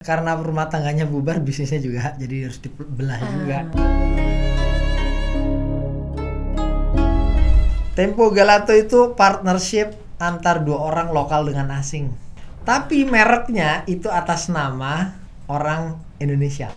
Karena rumah tangganya bubar, bisnisnya juga jadi harus dibelah juga. Tempo Gelato itu partnership antar dua orang lokal dengan asing. Tapi mereknya itu atas nama orang Indonesia.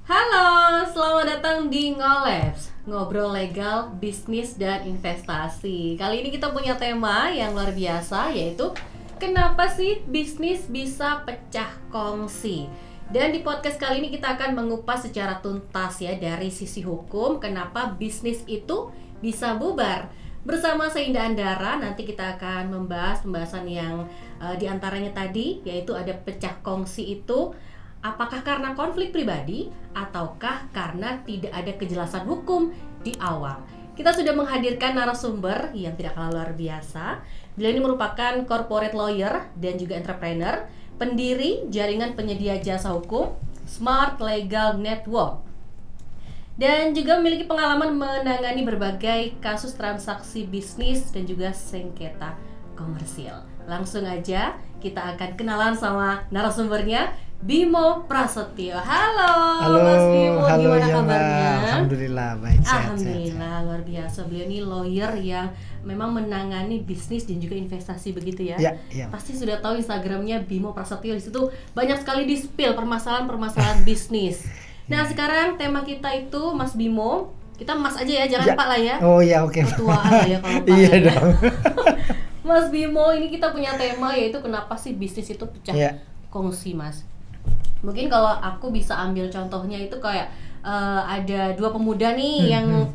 Halo, selamat datang di Ngolabs, ngobrol legal, bisnis, dan investasi. Kali ini kita punya tema yang luar biasa, yaitu kenapa sih bisnis bisa pecah kongsi. Dan di podcast kali ini kita akan mengupas secara tuntas ya dari sisi hukum kenapa bisnis itu bisa bubar. Bersama saya Indah Andara, nanti kita akan membahas pembahasan yang diantaranya tadi, yaitu ada pecah kongsi itu apakah karena konflik pribadi ataukah karena tidak ada kejelasan hukum di awal. Kita sudah menghadirkan narasumber yang tidak kalah luar biasa. Beliau ini merupakan corporate lawyer dan juga entrepreneur, pendiri jaringan penyedia jasa hukum Smart Legal Network, dan juga memiliki pengalaman menangani berbagai kasus transaksi bisnis dan juga sengketa komersil. Langsung aja kita akan kenalan sama narasumbernya, Bimo Prasetyo. Halo Mas Bimo, gimana kabarnya? Alhamdulillah baik, sehat. Alhamdulillah, luar biasa. Beliau ini lawyer yang memang menangani bisnis dan juga investasi begitu ya. Ya. Pasti sudah tahu Instagramnya Bimo Prasetyo. Di situ banyak sekali di-spill permasalahan-permasalahan bisnis. Nah, sekarang tema kita itu Mas Bimo. Kita Mas aja ya, jangan Pak lah ya. Oh iya, oke. Ketuaan lah ya kalau Pak. Iya ya. dong. Mas Bimo, ini kita punya tema yaitu kenapa sih bisnis itu pecah kongsi, Mas. Mungkin kalau aku bisa ambil contohnya itu kayak ada dua pemuda nih yang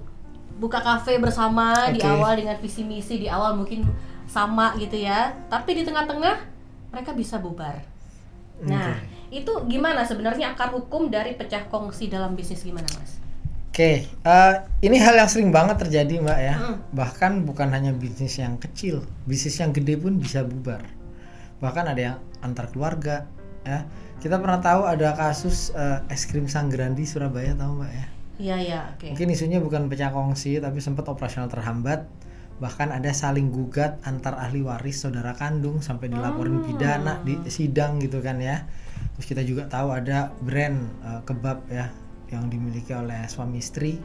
buka kafe bersama di awal dengan visi misi di awal mungkin sama gitu ya, tapi di tengah-tengah mereka bisa bubar. Nah, itu gimana sebenarnya akar hukum dari pecah kongsi dalam bisnis, gimana Mas? Oke, ini hal yang sering banget terjadi Mbak ya. Bahkan bukan hanya bisnis yang kecil, bisnis yang gede pun bisa bubar. Bahkan ada yang antar keluarga ya. Kita pernah tahu ada kasus es krim Sanggrandi Surabaya, tahu Mbak ya? Iya, oke. Mungkin isunya bukan pecah kongsi tapi sempat operasional terhambat. Bahkan ada saling gugat antar ahli waris saudara kandung sampai dilaporin pidana di sidang gitu kan ya. Terus kita juga tahu ada brand kebab ya yang dimiliki oleh suami istri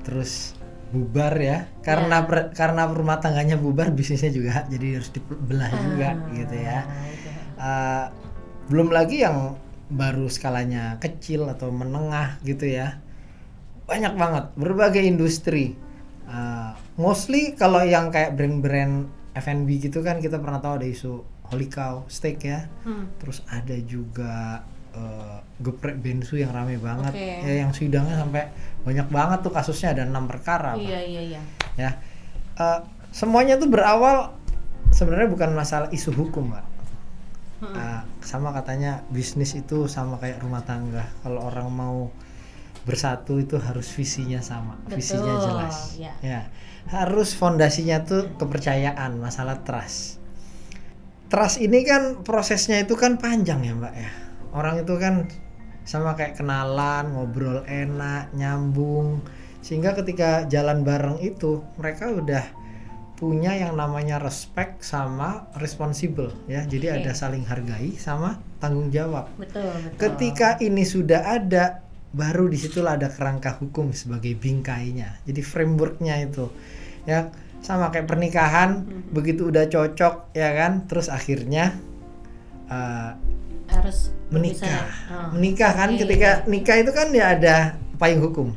terus bubar ya karena rumah tangganya bubar, bisnisnya juga jadi harus dibelah juga gitu ya. Belum lagi yang baru skalanya kecil atau menengah gitu ya, banyak banget berbagai industri. Mostly kalau yang kayak brand-brand F&B gitu kan kita pernah tahu ada isu Holy Cow Steak ya. Terus ada juga geprek bensu yang rame banget ya, yang sidangnya sampai banyak banget tuh kasusnya, ada 6 perkara. Iya. Ya, semuanya tuh berawal sebenarnya bukan masalah isu hukum Mbak. Sama katanya bisnis itu sama kayak rumah tangga, kalau orang mau bersatu itu harus visinya sama. Betul, visinya jelas ya. Harus fondasinya tuh kepercayaan, masalah trust ini kan prosesnya itu kan panjang ya Mbak ya. Orang itu kan sama kayak kenalan, ngobrol enak, nyambung, sehingga ketika jalan bareng itu mereka udah punya yang namanya respect sama responsible ya. Jadi ada saling hargai sama tanggung jawab. Betul. Ketika ini sudah ada, baru disitulah ada kerangka hukum sebagai bingkainya. Jadi frameworknya itu ya sama kayak pernikahan, begitu udah cocok ya kan, terus akhirnya harus menikah kan. Ketika nikah itu kan ya ada payung hukum.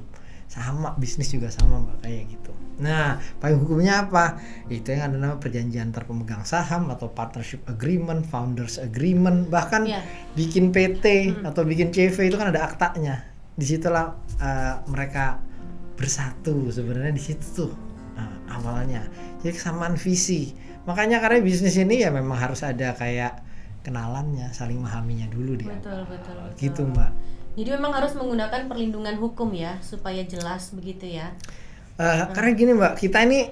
Sama bisnis juga sama Mbak kayak gitu. Nah, payung hukumnya apa? Itu yang ada nama perjanjian antar pemegang saham atau partnership agreement, founders agreement, bahkan bikin PT atau bikin CV itu kan ada aktanya. Disitulah mereka bersatu sebenarnya di situ tuh awalnya. Jadi kesamaan visi. Makanya karena bisnis ini ya memang harus ada kayak kenalannya, saling memahaminya dulu dia. Betul. Gitu Mbak. Jadi memang harus menggunakan perlindungan hukum ya supaya jelas begitu ya. Karena gini Mbak, kita ini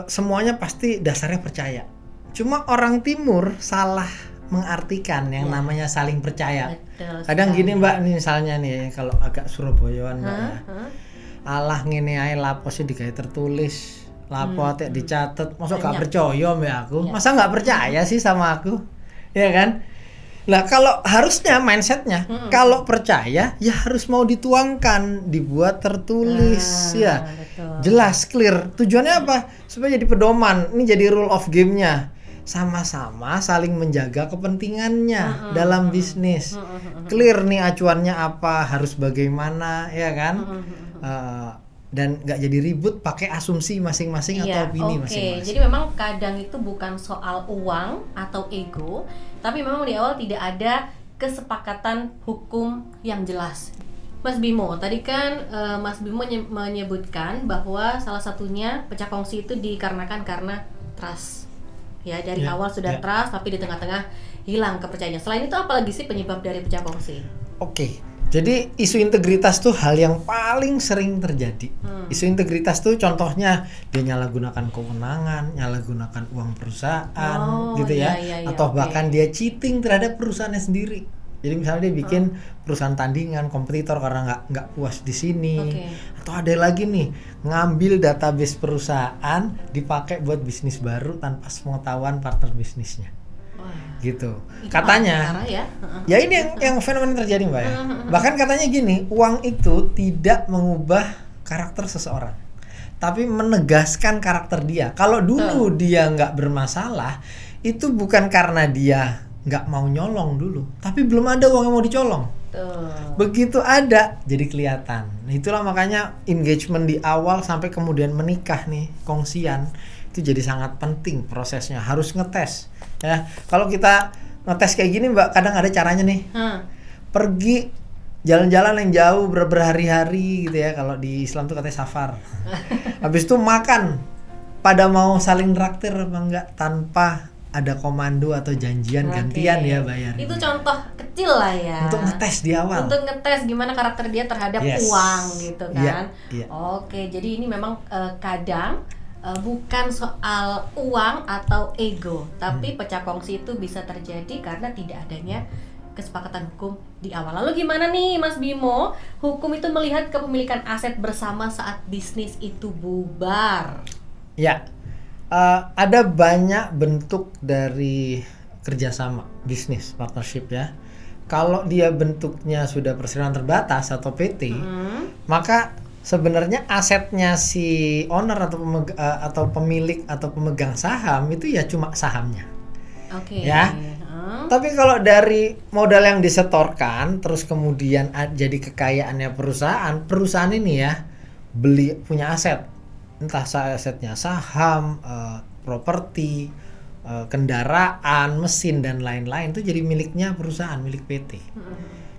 semuanya pasti dasarnya percaya. Cuma orang timur salah mengartikan yang namanya saling percaya. Betul, kadang gini Mbak, nih misalnya nih kalau agak Surabayaan Mbak ya. Allah ngene ae laposnya digawe tertulis, lapor ya dicatat, masa gak Banyak. percaya mbak aku, Iya. masa nggak percaya sih sama aku, ya kan? Nah kalau harusnya mindsetnya, kalau percaya ya harus mau dituangkan, dibuat tertulis, ya Betul. jelas, clear. Tujuannya apa? Supaya jadi pedoman. Ini jadi rule of game-nya. Sama-sama saling menjaga kepentingannya dalam bisnis. Clear nih acuannya apa, harus bagaimana, ya kan? Dan nggak jadi ribut pakai asumsi masing-masing atau opini oke. masing-masing. Jadi memang kadang itu bukan soal uang atau ego, tapi memang di awal tidak ada kesepakatan hukum yang jelas. Mas Bimo, tadi kan Mas Bimo menyebutkan bahwa salah satunya pecah kongsi itu dikarenakan karena trust. Ya, dari Ya, awal sudah ya. trust, tapi di tengah-tengah hilang kepercayaannya. Selain itu apa lagi sih penyebab dari pecah kongsi? Oke, jadi isu integritas tuh hal yang paling sering terjadi. Isu integritas tuh contohnya dia nyalahgunakan kewenangan, nyalahgunakan uang perusahaan, gitu ya, iya, atau oke. bahkan dia cheating terhadap perusahaannya sendiri. Jadi misalnya dia bikin perusahaan tandingan, kompetitor karena nggak puas di sini, Oke. atau ada lagi nih ngambil database perusahaan dipakai buat bisnis baru tanpa sepengetahuan partner bisnisnya, Wah, gitu. itu Katanya. parah ya. Ya ini yang fenomena terjadi mbak ya. Bahkan katanya gini, uang itu tidak mengubah karakter seseorang, tapi menegaskan karakter dia. Kalau dulu dia nggak bermasalah, itu bukan karena dia nggak mau nyolong dulu, tapi belum ada uang yang mau dicolong. Tuh. Begitu ada, jadi kelihatan. Nah, itulah makanya engagement di awal sampai kemudian menikah nih, kongsian itu jadi sangat penting prosesnya. Harus ngetes. Ya, kalau kita ngetes kayak gini mbak, kadang ada caranya nih. Pergi jalan-jalan yang jauh berhari-hari gitu ya. Kalau di Islam tuh katanya safar. Habis itu makan. Pada mau saling traktir apa enggak tanpa ada komando atau janjian gantian ya bayar. Itu contoh kecil lah ya. Untuk ngetes di awal. Untuk ngetes gimana karakter dia terhadap Yes. uang gitu kan. Iya. Oke, jadi ini memang kadang bukan soal uang atau ego, tapi pecah kongsi itu bisa terjadi karena tidak adanya kesepakatan hukum di awal. Lalu gimana nih Mas Bimo, hukum itu melihat kepemilikan aset bersama saat bisnis itu bubar? Ya, ada banyak bentuk dari kerjasama bisnis partnership ya. Kalau dia bentuknya sudah perseroan terbatas atau PT, maka sebenarnya asetnya si owner atau pemilik atau pemegang saham itu ya cuma sahamnya. Oke. Ya. Tapi kalau dari modal yang disetorkan terus kemudian jadi kekayaannya perusahaan ini ya beli punya aset, entah asetnya saham, properti, kendaraan, mesin dan lain-lain itu jadi miliknya perusahaan, milik PT.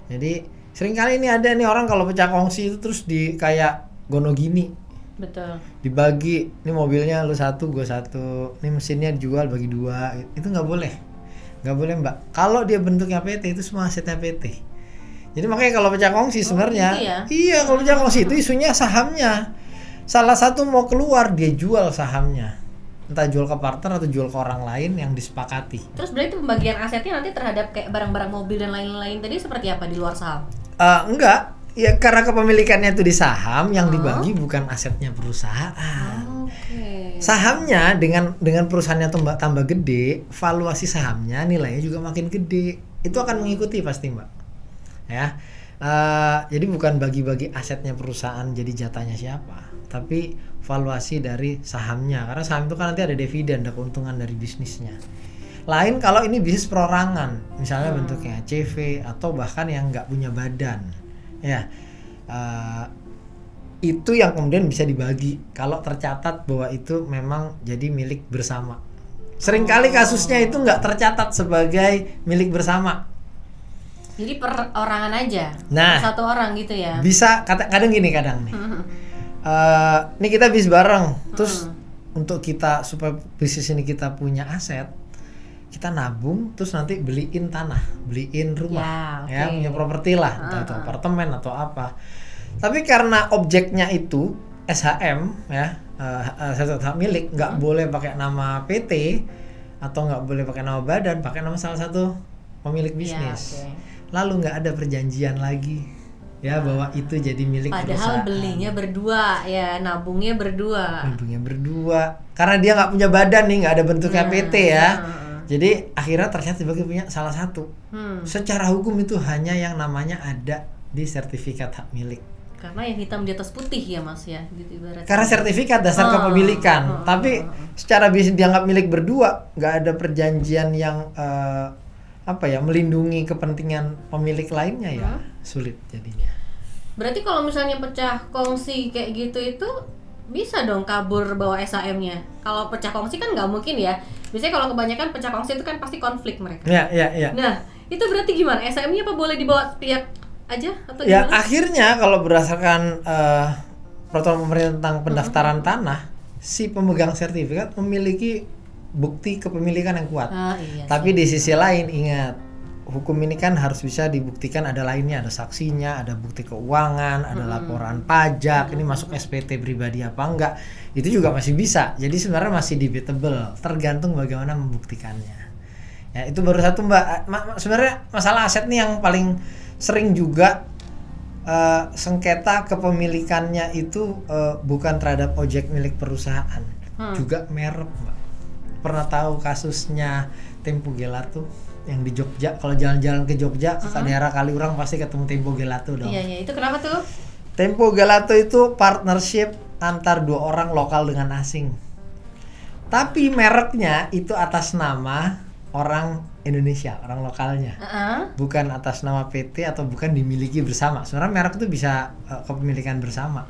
Jadi seringkali ini ada nih orang kalau pecah kongsi itu terus di kayak gono gini. Betul. Dibagi, ini mobilnya lu satu, gue satu, ini mesinnya dijual bagi dua, itu nggak boleh. Nggak boleh mbak. Kalau dia bentuknya PT itu semua asetnya PT. Jadi makanya kalau pecah kongsi sebenarnya, gitu ya? iya kalau pecah kongsi itu isunya sahamnya. Salah satu mau keluar dia jual sahamnya, entah jual ke partner atau jual ke orang lain yang disepakati. Terus berarti pembagian asetnya nanti terhadap kayak barang-barang mobil dan lain-lain tadi seperti apa di luar saham? Enggak, ya karena kepemilikannya itu di saham yang dibagi bukan asetnya perusahaan. Oke. Sahamnya dengan perusahaannya tambah gede, valuasi sahamnya nilainya juga makin gede. Itu akan mengikuti pasti mbak. Ya, jadi bukan bagi-bagi asetnya perusahaan jadi jatahnya siapa, tapi valuasi dari sahamnya. Karena saham itu kan nanti ada dividen, ada keuntungan dari bisnisnya. Lain kalau ini bisnis perorangan, misalnya bentuknya CV atau bahkan yang nggak punya badan, ya. Itu yang kemudian bisa dibagi kalau tercatat bahwa itu memang jadi milik bersama. Seringkali kasusnya itu nggak tercatat sebagai milik bersama. Jadi perorangan aja. Nah, Satu orang gitu ya. Bisa kadang gini kadang nih. Ini kita bisnis bareng, terus untuk kita supaya bisnis ini kita punya aset, kita nabung, terus nanti beliin tanah, beliin rumah, ya punya properti lah, entah itu apartemen atau apa. Tapi karena objeknya itu SHM ya, hak milik, nggak boleh pakai nama PT atau nggak boleh pakai nama badan, pakai nama salah satu pemilik bisnis. Lalu nggak ada perjanjian lagi. ya bahwa itu jadi milik Padahal perusahaan. belinya berdua, ya nabungnya berdua. Nabungnya berdua karena dia nggak punya badan nih, nggak ada bentuknya PT ya. Jadi akhirnya ternyata sebagai punya salah satu. Secara hukum itu hanya yang namanya ada di sertifikat hak milik. Karena yang hitam di atas putih ya Mas ya, gitu ibaratnya. Karena sertifikat dasar kepemilikan, tapi secara bisnis dianggap milik berdua, nggak ada perjanjian yang melindungi kepentingan pemilik lainnya ya, sulit jadinya. Berarti kalau misalnya pecah kongsi kayak gitu itu bisa dong kabur bawa SHM-nya. Kalau pecah kongsi kan nggak mungkin ya. Biasanya kalau kebanyakan pecah kongsi itu kan pasti konflik mereka. Iya. Nah, itu berarti gimana? SHM-nya apa boleh dibawa pihak aja atau Ya gimana? akhirnya kalau berdasarkan peraturan pemerintah tentang pendaftaran tanah, si pemegang sertifikat memiliki bukti kepemilikan yang kuat. Iya Tapi di sisi lain ingat, hukum ini kan harus bisa dibuktikan, ada lainnya, ada saksinya, ada bukti keuangan, ada laporan pajak, ini masuk SPT pribadi apa enggak, itu juga masih bisa. Jadi sebenarnya masih debatable, tergantung bagaimana membuktikannya. Ya itu baru satu Mbak. Sebenarnya masalah aset nih yang paling sering juga sengketa kepemilikannya itu bukan terhadap objek milik perusahaan, juga merek Mbak. Pernah tahu kasusnya Tempo Gelato yang di Jogja? Kalau jalan-jalan ke Jogja ke daerah Kaliurang pasti ketemu Tempo Gelato dong. Iya, itu kenapa tuh? Tempo Gelato itu partnership antar dua orang lokal dengan asing. Tapi mereknya itu atas nama orang Indonesia, orang lokalnya. Bukan atas nama PT atau bukan dimiliki bersama. Sebenarnya merek itu bisa kepemilikan bersama.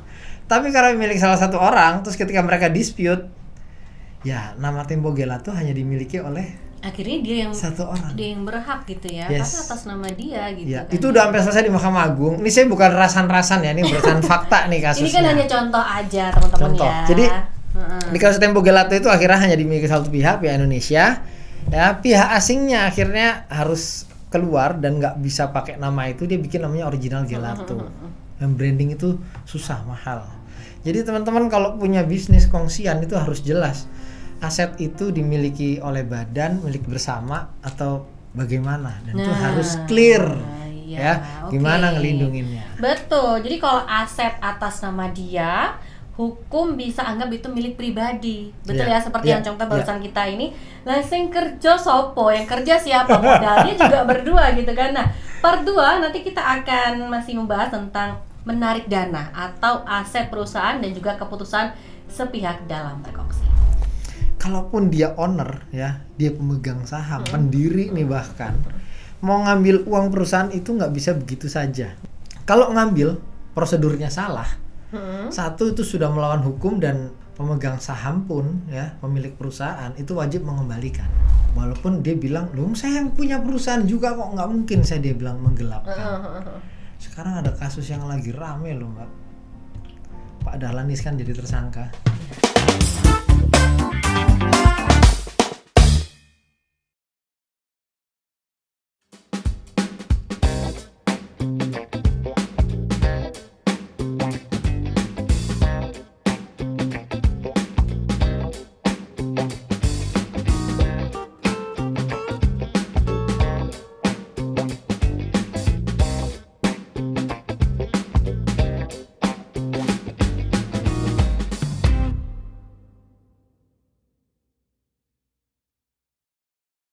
Tapi karena milik salah satu orang, terus ketika mereka dispute, ya nama Tempo Gelato hanya dimiliki oleh akhirnya dia yang satu orang. Dia yang berhak gitu ya, Yes. karena atas nama dia gitu Ya, kan. itu udah sampai selesai di Mahkamah Agung. Ini saya bukan rasan-rasan ya, ini berdasarkan fakta nih kasusnya. Ini kan hanya contoh aja teman-teman Contoh. ya. Jadi di kasus Tempo Gelato itu akhirnya hanya dimiliki satu pihak Indonesia. Ya, pihak asingnya akhirnya harus keluar dan nggak bisa pakai nama itu, dia bikin namanya original Gelato. Dan branding itu susah, mahal. Jadi teman-teman kalau punya bisnis kongsian itu harus jelas aset itu dimiliki oleh badan milik bersama atau bagaimana, dan itu harus clear. Iya, Gimana oke. ngelindunginnya. Betul. Jadi kalau aset atas nama dia, hukum bisa anggap itu milik pribadi. Betul Iya, ya, seperti iya, yang contoh barusan kita ini. Lah sing kerja sopo, yang kerja siapa, modalnya juga berdua gitu kan. Nah, part 2 nanti kita akan masih membahas tentang menarik dana atau aset perusahaan dan juga keputusan sepihak dalam berkongsi. Kalaupun dia owner ya, dia pemegang saham, pendiri nih bahkan, mau ngambil uang perusahaan itu nggak bisa begitu saja. Kalau ngambil prosedurnya salah, satu itu sudah melawan hukum, dan pemegang saham pun ya, pemilik perusahaan itu wajib mengembalikan. Walaupun dia bilang, loh saya yang punya perusahaan juga kok, nggak mungkin saya, dia bilang menggelapkan. Sekarang ada kasus yang lagi rame loh Mbak. Pak Dahlan kan jadi tersangka.